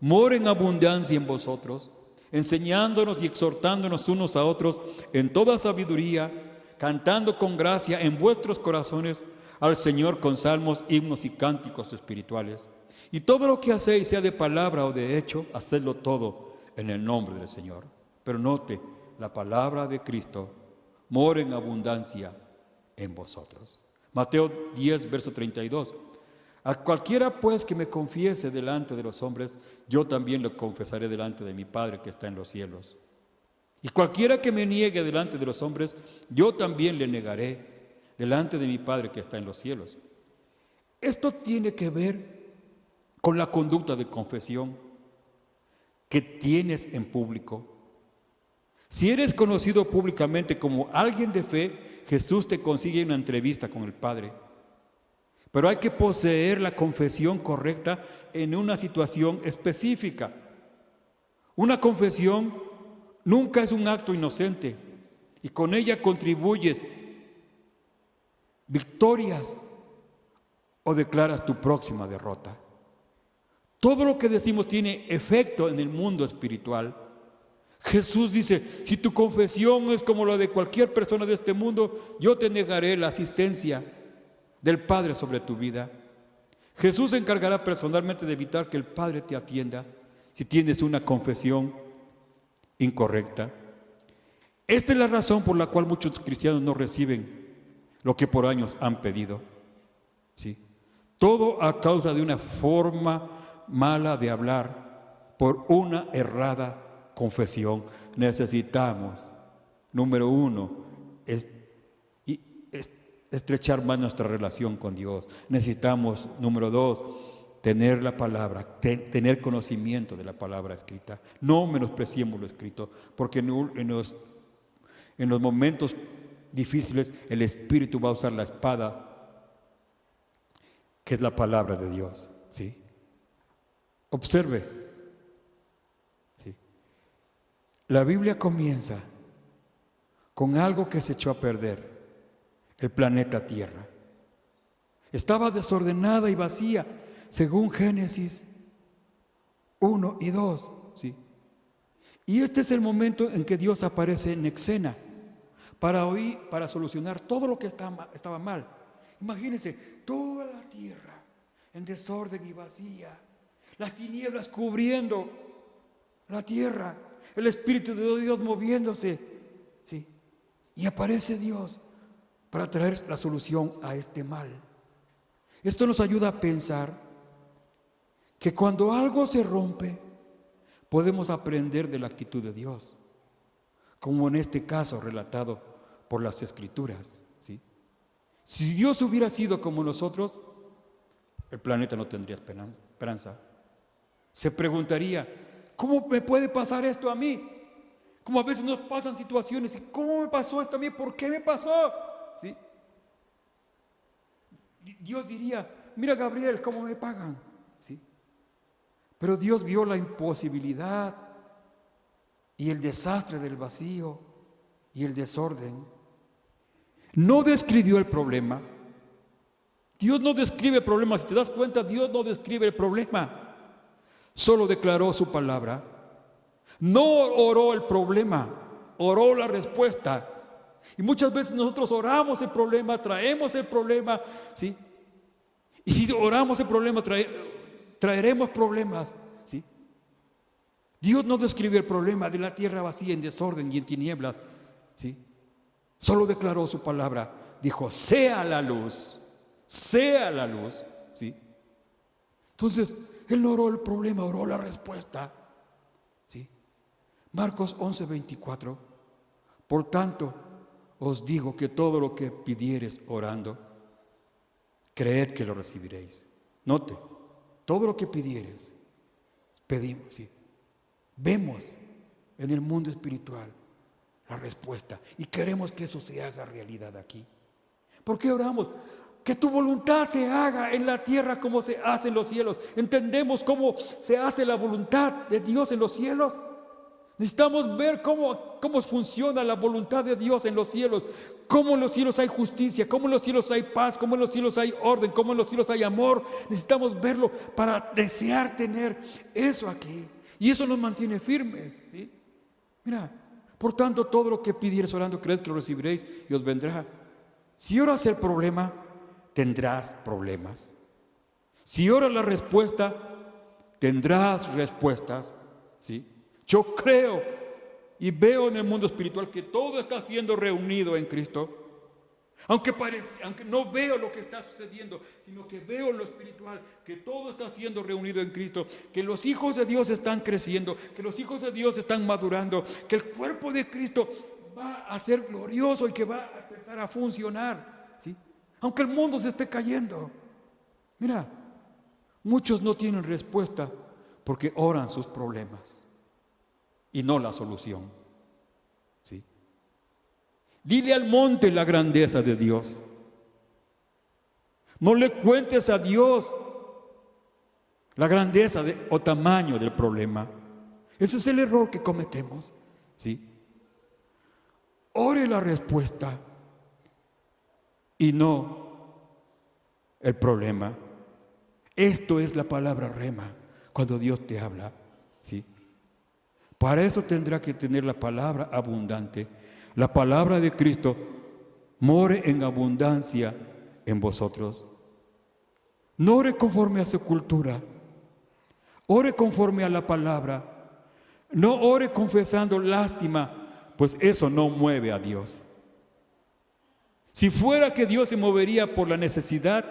mora en abundancia en vosotros, enseñándonos y exhortándonos unos a otros en toda sabiduría, cantando con gracia en vuestros corazones al Señor con salmos, himnos y cánticos espirituales. Y todo lo que hacéis, sea de palabra o de hecho, hacedlo todo en el nombre del Señor. Pero note, la palabra de Cristo mora en abundancia en vosotros. Mateo 10, verso 32. A cualquiera pues que me confiese delante de los hombres, yo también lo confesaré delante de mi Padre que está en los cielos. Y cualquiera que me niegue delante de los hombres, yo también le negaré delante de mi Padre que está en los cielos. Esto tiene que ver con la conducta de confesión que tienes en público. Si eres conocido públicamente como alguien de fe, Jesús te consigue una entrevista con el Padre. Pero hay que poseer la confesión correcta en una situación específica. Una confesión nunca es un acto inocente y con ella contribuyes victorias o declaras tu próxima derrota. Todo lo que decimos tiene efecto en el mundo espiritual. Jesús dice: si tu confesión es como la de cualquier persona de este mundo, yo te negaré la asistencia del Padre sobre tu vida. Jesús se encargará personalmente de evitar que el Padre te atienda si tienes una confesión incorrecta. Esta es la razón por la cual muchos cristianos no reciben lo que por años han pedido, ¿sí? Todo a causa de una forma mala de hablar, por una errada confesión. Necesitamos, número uno, estrechar más nuestra relación con Dios. Necesitamos, número dos, tener la palabra, tener conocimiento de la palabra escrita. No menospreciemos lo escrito, porque en los momentos difíciles el Espíritu va a usar la espada, que es la palabra de Dios, ¿sí? Observe, ¿sí? La Biblia comienza con algo que se echó a perder: el planeta Tierra. Estaba desordenada y vacía, según Génesis 1 y 2, ¿sí? Y este es el momento en que Dios aparece en escena para solucionar todo lo que estaba mal. Imagínense, toda la tierra en desorden y vacía, las tinieblas cubriendo la tierra, el Espíritu de Dios moviéndose, ¿sí? Y aparece Dios para traer la solución a este mal. Esto nos ayuda a pensar que cuando algo se rompe, podemos aprender de la actitud de Dios, como en este caso relatado por las Escrituras, ¿sí? Si Dios hubiera sido como nosotros, el planeta no tendría esperanza. Se preguntaría: ¿cómo me puede pasar esto a mí? Como a veces nos pasan situaciones, y ¿cómo me pasó esto a mí? ¿Por qué me pasó? ¿Sí? Dios diría: mira, Gabriel, cómo me pagan, ¿sí? Pero Dios vio la imposibilidad y el desastre del vacío y el desorden. No describió el problema. Dios no describe el problema. Si te das cuenta, Dios no describe el problema. Solo declaró su palabra. No oró el problema, oró la respuesta. Y muchas veces nosotros oramos el problema, traemos el problema, ¿sí? Y si oramos el problema, traeremos problemas, ¿sí? Dios no describió el problema de la tierra vacía, en desorden y en tinieblas, ¿sí? Solo declaró su palabra, dijo, sea la luz, ¿sí? Entonces, Él no oró el problema, oró la respuesta, ¿sí? Marcos 11:24, por tanto, os digo que todo lo que pidiereis orando, creed que lo recibiréis. Note, todo lo que pidiereis, pedimos, ¿sí? Vemos en el mundo espiritual la respuesta y queremos que eso se haga realidad aquí. ¿Por qué oramos? Que tu voluntad se haga en la tierra como se hace en los cielos. ¿Entendemos cómo se hace la voluntad de Dios en los cielos? Necesitamos ver cómo funciona la voluntad de Dios en los cielos. Cómo en los cielos hay justicia, cómo en los cielos hay paz, cómo en los cielos hay orden, cómo en los cielos hay amor. Necesitamos verlo para desear tener eso aquí. Y eso nos mantiene firmes, ¿sí? Mira, por tanto, todo lo que pidieres orando, creed que lo recibiréis y os vendrá. Si oras el problema, tendrás problemas. Si oras la respuesta, tendrás respuestas, ¿sí? Yo creo y veo en el mundo espiritual que todo está siendo reunido en Cristo. Aunque no veo lo que está sucediendo, sino que veo en lo espiritual que todo está siendo reunido en Cristo, que los hijos de Dios están creciendo, que los hijos de Dios están madurando, que el cuerpo de Cristo va a ser glorioso y que va a empezar a funcionar, ¿sí? Aunque el mundo se esté cayendo. Mira, muchos no tienen respuesta porque oran sus problemas y no la solución, ¿sí? Dile al monte la grandeza de Dios. No le cuentes a Dios la grandeza o tamaño del problema. Ese es el error que cometemos, ¿sí? Ore la respuesta y no el problema. Esto es la palabra rema cuando Dios te habla, ¿sí? Para eso tendrá que tener la palabra abundante. La palabra de Cristo more en abundancia en vosotros. No ore conforme a su cultura, ore conforme a la palabra. No ore confesando lástima, pues eso no mueve a Dios. Si fuera que Dios se movería por la necesidad,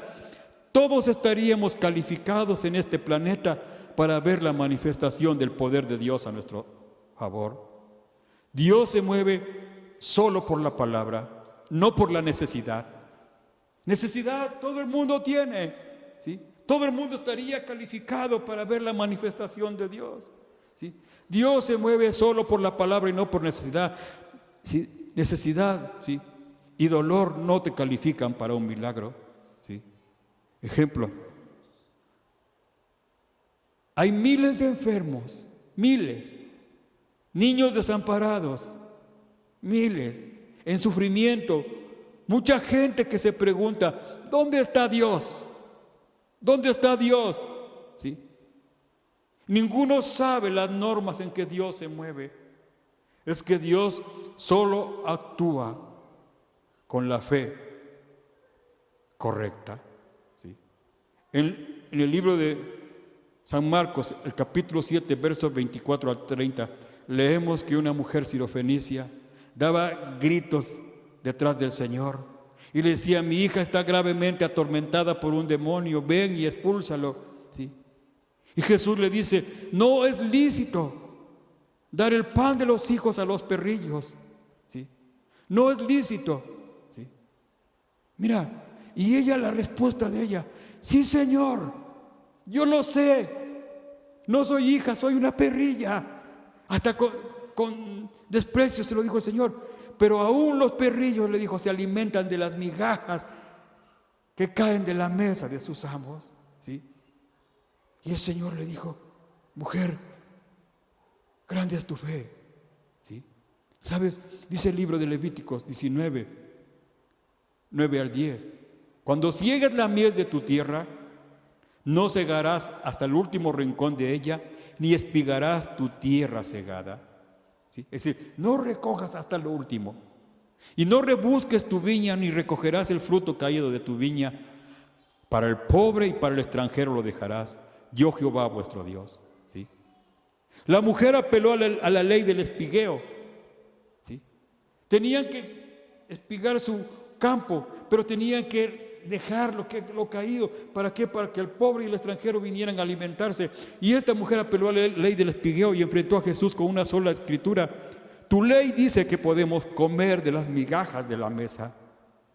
todos estaríamos calificados en este planeta para ver la manifestación del poder de Dios a nuestro favor. Dios se mueve solo por la palabra, no por la necesidad. Necesidad todo el mundo tiene, ¿sí? Todo el mundo estaría calificado para ver la manifestación de Dios, ¿sí? Dios se mueve solo por la palabra y no por necesidad, ¿sí? Necesidad, ¿sí? Y dolor no te califican para un milagro, ¿sí? Ejemplo, hay miles de enfermos, miles, niños desamparados, miles, en sufrimiento, mucha gente que se pregunta, ¿dónde está Dios? ¿Dónde está Dios? ¿Sí? Ninguno sabe las normas en que Dios se mueve. Es que Dios solo actúa con la fe correcta, ¿sí? En el libro de San Marcos, el capítulo 7, versos 24 al 30, leemos que una mujer sirofenicia daba gritos detrás del Señor y le decía, mi hija está gravemente atormentada por un demonio, ven y expúlsalo, ¿sí? Y Jesús le dice, no es lícito dar el pan de los hijos a los perrillos, ¿sí? No es lícito, ¿sí? Mira, y ella, la respuesta de ella, sí, Señor, yo lo sé, no soy hija, soy una perrilla. Hasta con desprecio se lo dijo el Señor, pero aún los perrillos, le dijo, se alimentan de las migajas que caen de la mesa de sus amos, ¿sí? Y el Señor le dijo, mujer, grande es tu fe, ¿sí? ¿Sabes? Dice el libro de Levíticos 19, 9 al 10, cuando ciegues la mies de tu tierra, no cegarás hasta el último rincón de ella, ni espigarás tu tierra cegada, ¿sí? Es decir, no recojas hasta lo último, Y no rebusques tu viña, ni recogerás el fruto caído de tu viña. Para el pobre y para el extranjero lo dejarás. Yo Jehová vuestro Dios. ¿Sí? La mujer apeló a la ley del espigueo. ¿Sí? Tenían que espigar su campo, pero tenían que dejar lo caído. ¿Para qué? Para que el pobre y el extranjero vinieran a alimentarse. Y esta mujer apeló a la ley del espigueo y enfrentó a Jesús con una sola escritura. Tu ley dice que podemos comer de las migajas de la mesa.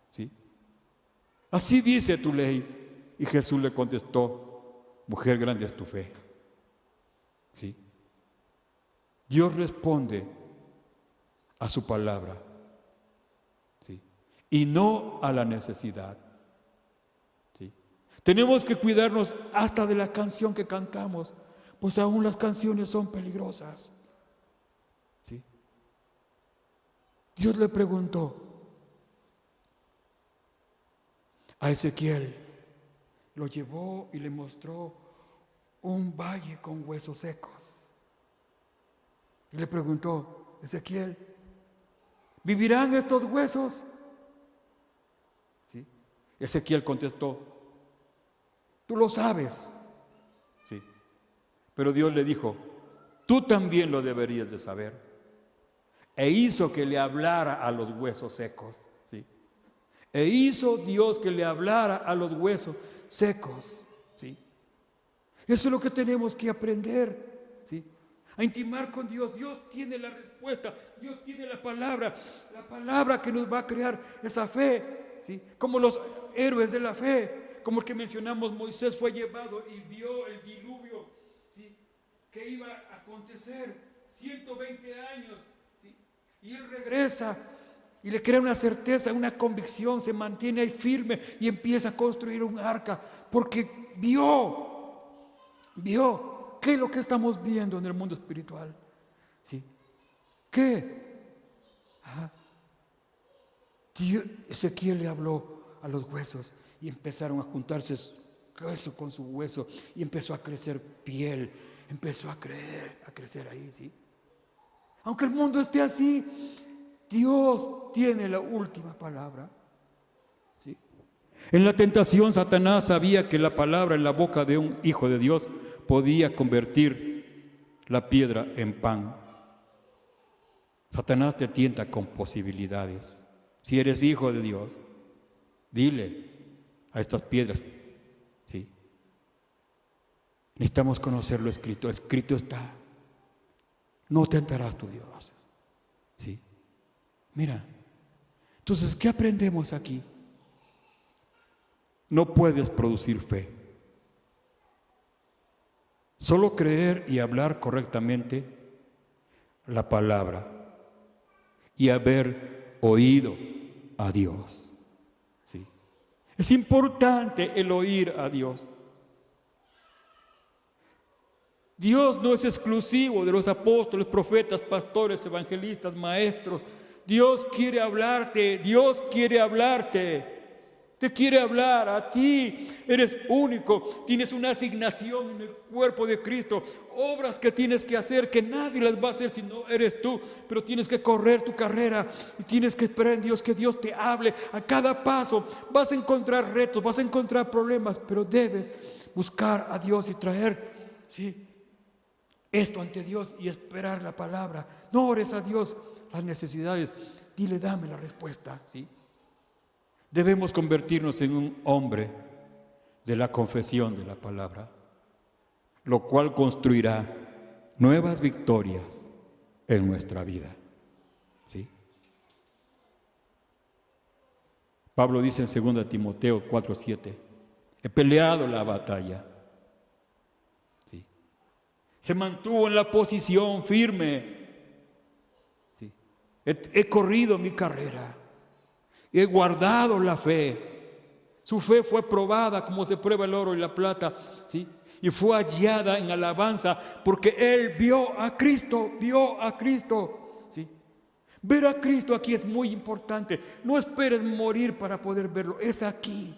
¿Sí? Así dice tu ley. Y Jesús le contestó, mujer, grande es tu fe. ¿Sí? Dios responde a su palabra. ¿Sí? Y no a la necesidad. ¿Sí? Tenemos que cuidarnos hasta de la canción que cantamos, pues aún las canciones son peligrosas. ¿Sí? Dios le preguntó a Ezequiel, lo llevó y le mostró un valle con huesos secos. Y le preguntó, Ezequiel, ¿vivirán estos huesos? ¿Sí? Ezequiel contestó, tú lo sabes. ¿Sí? Pero Dios le dijo, tú también lo deberías de saber. E hizo que le hablara a los huesos secos. ¿Sí? E hizo Dios que le hablara a los huesos secos. ¿Sí? Eso es lo que tenemos que aprender. ¿Sí? A intimar con Dios. Dios tiene la respuesta. Dios tiene la palabra que nos va a crear esa fe. ¿Sí? Como los héroes de la fe, como el que mencionamos, Moisés fue llevado y vio el diluvio, ¿sí?, que iba a acontecer 120 años, ¿sí? Y él regresa y le crea una certeza, una convicción, se mantiene ahí firme y empieza a construir un arca, porque vio qué es lo que estamos viendo en el mundo espiritual. ¿Sí? ¿Qué? Ezequiel le habló a los huesos y empezaron a juntarse hueso con su hueso y empezó a crecer piel, empezó a crecer ahí, ¿sí? Aunque el mundo esté así, Dios tiene la última palabra, ¿sí? En la tentación, Satanás sabía que la palabra en la boca de un hijo de Dios podía convertir la piedra en pan. Satanás te tienta con posibilidades. Si eres hijo de Dios, dile a estas piedras, ¿sí? Necesitamos conocer lo escrito. Escrito está. No tentarás tu Dios. ¿Sí? Mira. Entonces, ¿qué aprendemos aquí? No puedes producir fe. Solo creer y hablar correctamente la palabra y haber oído a Dios. ¿Sí? Es importante el oír a Dios. Dios no es exclusivo de los apóstoles, profetas, pastores, evangelistas, maestros. Dios quiere hablarte, Dios quiere hablarte. Te quiere hablar a ti. Eres único, tienes una asignación en el cuerpo de Cristo, obras que tienes que hacer que nadie las va a hacer si no eres tú, pero tienes que correr tu carrera y tienes que esperar en Dios que Dios te hable a cada paso. Vas a encontrar retos, vas a encontrar problemas, pero debes buscar a Dios y traer, ¿sí?, esto ante Dios y esperar la palabra. No ores a Dios las necesidades, dile, dame la respuesta, ¿sí? Debemos convertirnos en un hombre de la confesión de la palabra, lo cual construirá nuevas victorias en nuestra vida. ¿Sí? Pablo dice en 2 Timoteo 4:7, he peleado la batalla. ¿Sí? Se mantuvo en la posición firme. ¿Sí? He corrido mi carrera. He guardado la fe. Su fe fue probada como se prueba el oro y la plata, ¿sí? Y fue hallada en alabanza porque él vio a Cristo, ¿sí? Ver a Cristo aquí es muy importante. No esperes morir para poder verlo, es aquí,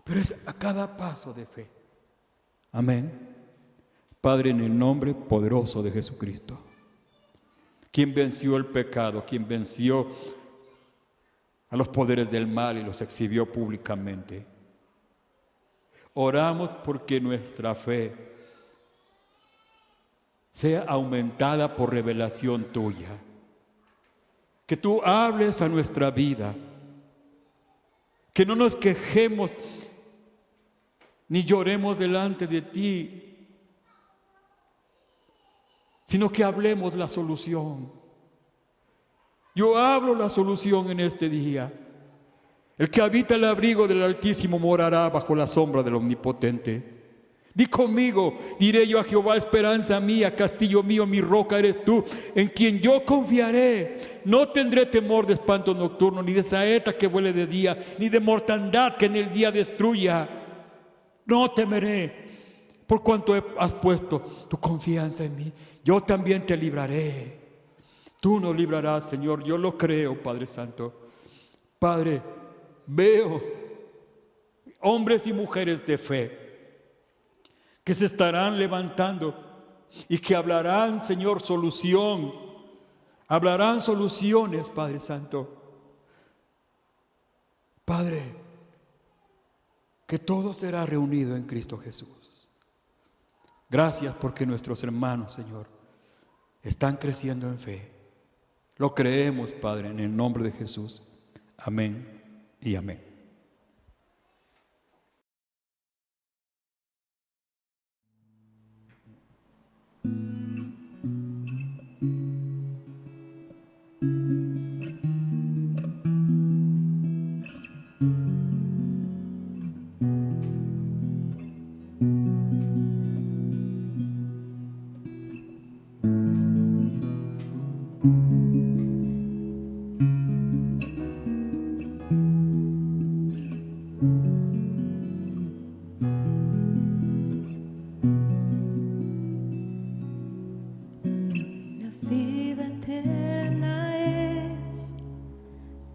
pero es a cada paso de fe. Amén. Padre, en el nombre poderoso de Jesucristo, quien venció el pecado, quien venció a los poderes del mal y los exhibió públicamente. Oramos porque nuestra fe sea aumentada por revelación tuya. Que tú hables a nuestra vida. Que no nos quejemos ni lloremos delante de ti, sino que hablemos la solución. Yo hablo la solución en este día. El que habita el abrigo del Altísimo morará bajo la sombra del Omnipotente. Di conmigo, diré yo a Jehová, esperanza mía, castillo mío, mi roca eres tú, en quien yo confiaré. No tendré temor de espanto nocturno, ni de saeta que vuele de día, ni de mortandad que en el día destruya. No temeré, por cuanto has puesto tu confianza en mí. Yo también te libraré. Tú nos librarás, Señor. Yo lo creo, Padre Santo. Padre, veo hombres y mujeres de fe que se estarán levantando y que hablarán, Señor, solución. Hablarán soluciones, Padre Santo. Padre, que todo será reunido en Cristo Jesús. Gracias porque nuestros hermanos, Señor, están creciendo en fe. Lo creemos, Padre, en el nombre de Jesús. Amén y amén.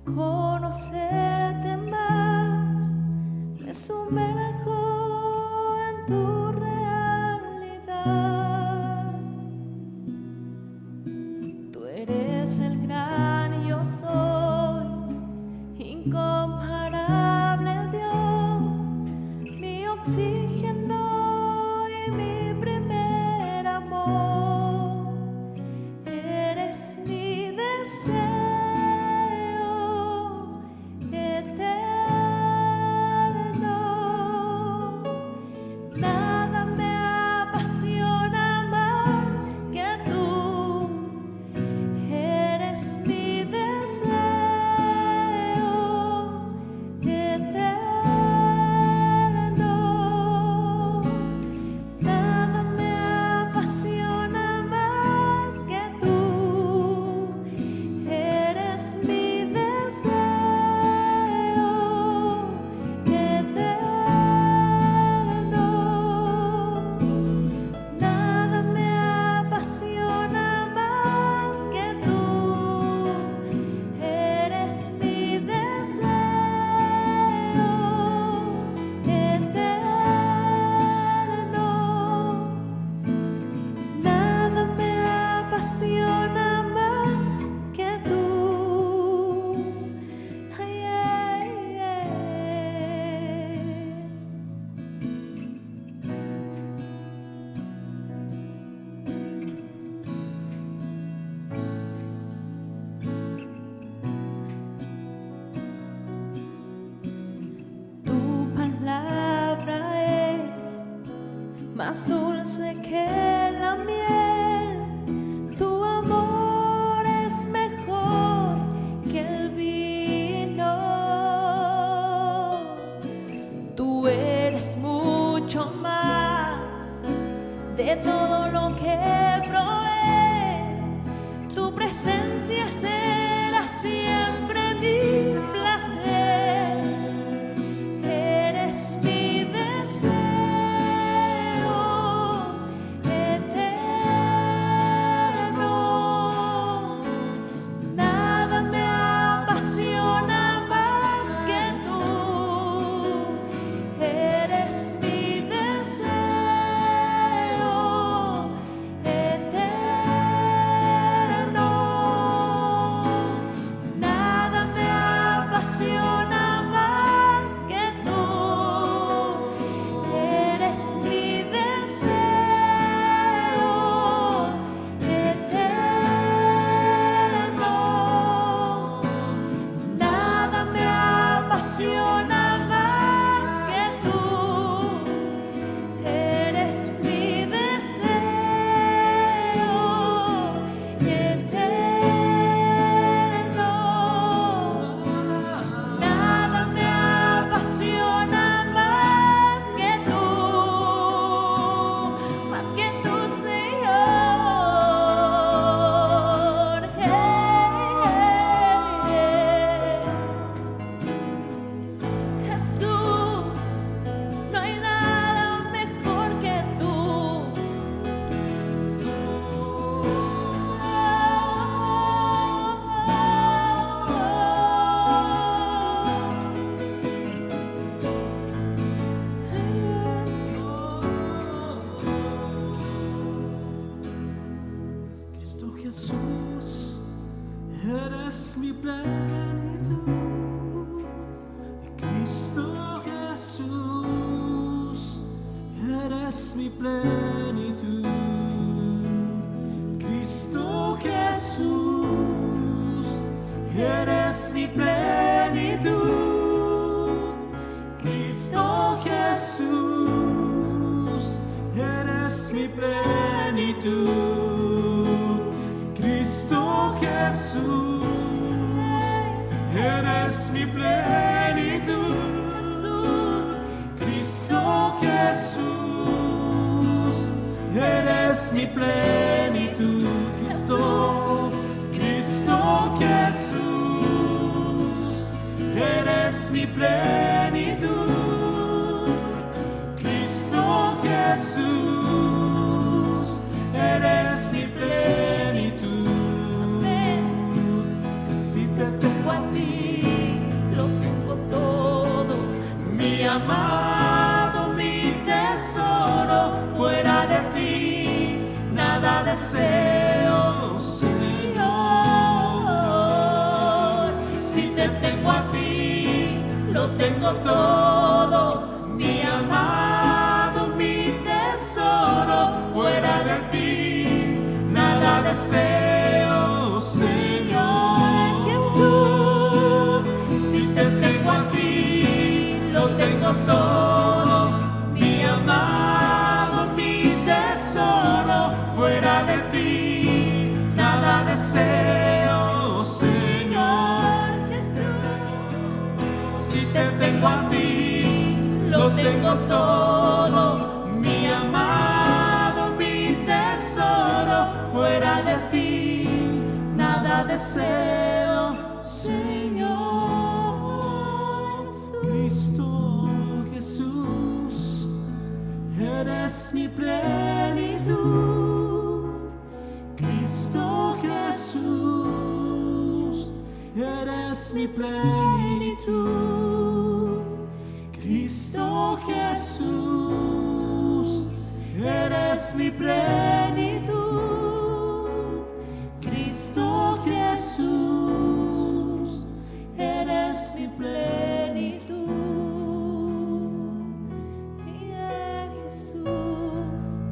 Conocerte más, me sumerjo en tu realidad. Tú eres el gran yo soy, incomparable Dios, mi oxígeno y mi primer amor. Eres mi deseo más dulce que la miel, tu amor es mejor que el vino. Tú eres mucho más de todo lo que probé, tu presencia será siempre mi placer. Eres mi deseo. apasiona más que tú. Eres mi deseo eterno. Nada me apasiona más que tú, Señor. Jesús, no hay nada mejor que tú. Cristo Jesús, eres mi plenitud. Cristo Jesús, eres mi plenitud. Cristo Jesús, eres mi plenitud. Cristo Jesús, eres mi plenitud. Cristo Jesús, eres mi plenitud. Cristo Jesús, eres mi plenitud. Cristo, Cristo Jesús, eres mi plenitud. Cristo Jesús, eres mi plenitud. Si te tengo a ti, Lo tengo todo, mi amado, mi tesoro, fuera de ti nada deseo, Señor. Si te tengo a ti, lo tengo todo, mi amado, mi tesoro, fuera de ti nada deseo, Señor. Jesús. Si te tengo a ti, lo tengo todo, mi amado, mi tesoro, fuera de ti nada deseo, Señor. Si te tengo a ti, lo tengo todo, mi amado, mi tesoro, fuera de ti nada deseo, Señor. Cristo Jesús, eres mi plenitud. Cristo Jesús, eres mi plenitud. Cristo Jesús, eres mi plenitud. Cristo Jesús, eres mi plenitud. Yeah, Jesús.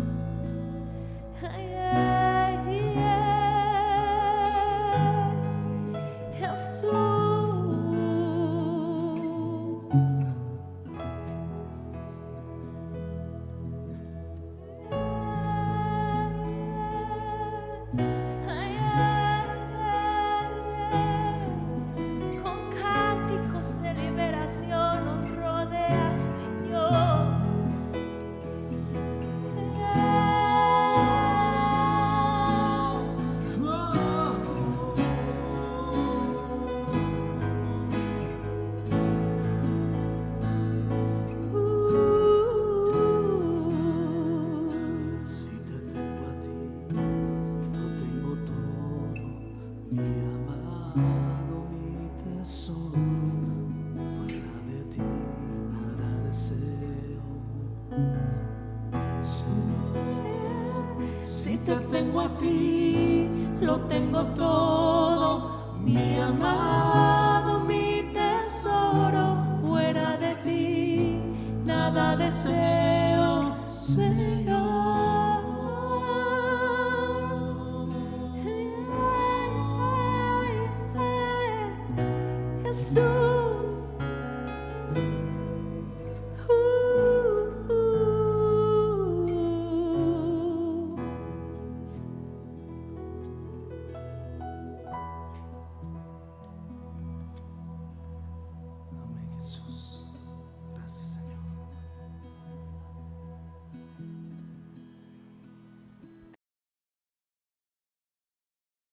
te tengo a ti, lo tengo todo, mi amado, mi tesoro, fuera de ti, nada deseo, Señor. Jesús.